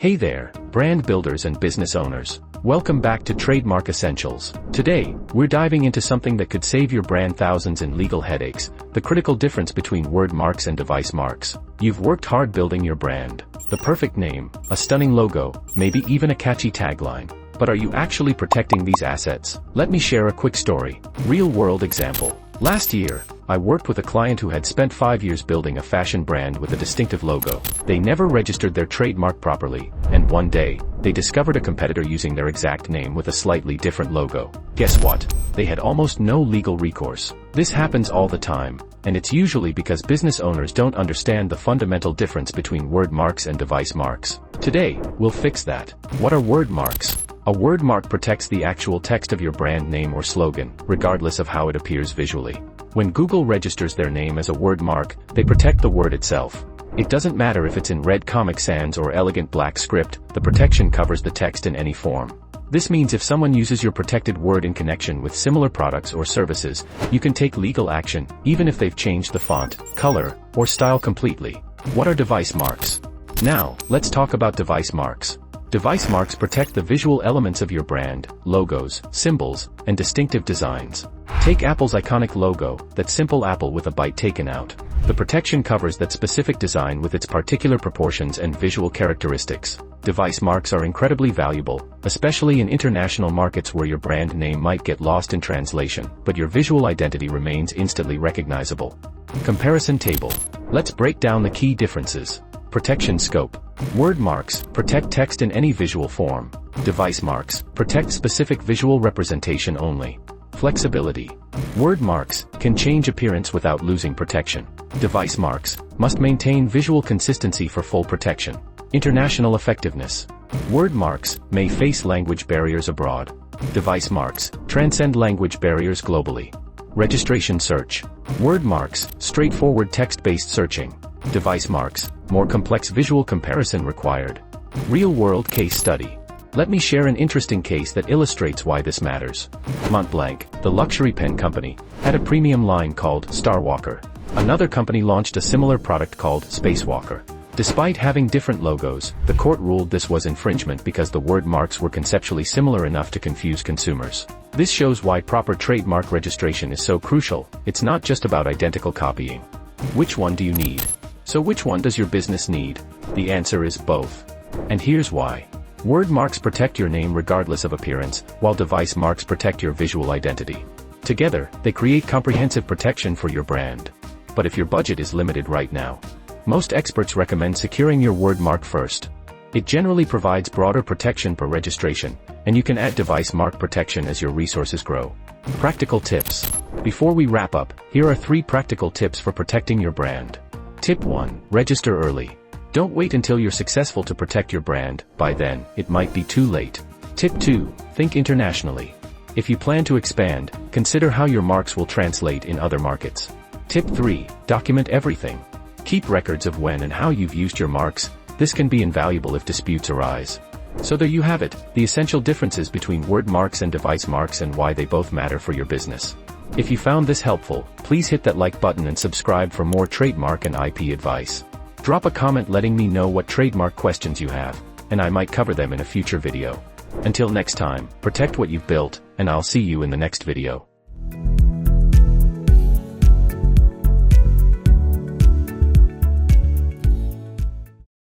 Hey there, brand builders and business owners. Welcome back to Trademark Essentials. Today, we're diving into something that could save your brand thousands in legal headaches, the critical difference between word marks and device marks. You've worked hard building your brand. The perfect name, a stunning logo, maybe even a catchy tagline. But are you actually protecting these assets? Let me share a quick story. Real-world example. Last year, I worked with a client who had spent 5 years building a fashion brand with a distinctive logo. They never registered their trademark properly, and one day, they discovered a competitor using their exact name with a slightly different logo. Guess what? They had almost no legal recourse. This happens all the time, and it's usually because business owners don't understand the fundamental difference between word marks and device marks. Today, we'll fix that. What are word marks? A word mark protects the actual text of your brand name or slogan, regardless of how it appears visually. When Google registers their name as a word mark, they protect the word itself. It doesn't matter if it's in red Comic Sans or elegant black script, the protection covers the text in any form. This means if someone uses your protected word in connection with similar products or services, you can take legal action, even if they've changed the font, color, or style completely. What are device marks? Now, let's talk about device marks. Device marks protect the visual elements of your brand, logos, symbols, and distinctive designs. Take Apple's iconic logo, that simple apple with a bite taken out. The protection covers that specific design with its particular proportions and visual characteristics. Device marks are incredibly valuable, especially in international markets where your brand name might get lost in translation, but your visual identity remains instantly recognizable. Comparison table. Let's break down the key differences. Protection scope. Word marks protect text in any visual form. Device marks protect specific visual representation only. Flexibility. Word marks can change appearance without losing protection. Device marks must maintain visual consistency for full protection. International effectiveness. Word marks may face language barriers abroad. Device marks transcend language barriers globally. Registration search. Word marks straightforward text-based searching. Device marks more complex visual comparison required. Real-world case study. Let me share an interesting case that illustrates why this matters. Montblanc, the luxury pen company, had a premium line called Starwalker. Another company launched a similar product called Spacewalker. Despite having different logos, the court ruled this was infringement because the word marks were conceptually similar enough to confuse consumers. This shows why proper trademark registration is so crucial. It's not just about identical copying. Which one do you need? So which one does your business need? The answer is both. And here's why. Word marks protect your name regardless of appearance, while device marks protect your visual identity. Together, they create comprehensive protection for your brand. But if your budget is limited right now, most experts recommend securing your word mark first. It generally provides broader protection per registration, and you can add device mark protection as your resources grow. Practical tips. Before we wrap up, here are 3 practical tips for protecting your brand. Tip 1. Register early. Don't wait until you're successful to protect your brand. By then, it might be too late. Tip 2. Think internationally. If you plan to expand, consider how your marks will translate in other markets. Tip 3. Document everything. Keep records of when and how you've used your marks. This can be invaluable if disputes arise. So there you have it, the essential differences between word marks and device marks and why they both matter for your business. If you found this helpful, please hit that like button and subscribe for more trademark and IP advice. Drop a comment letting me know what trademark questions you have, and I might cover them in a future video. Until next time, protect what you've built, and I'll see you in the next video.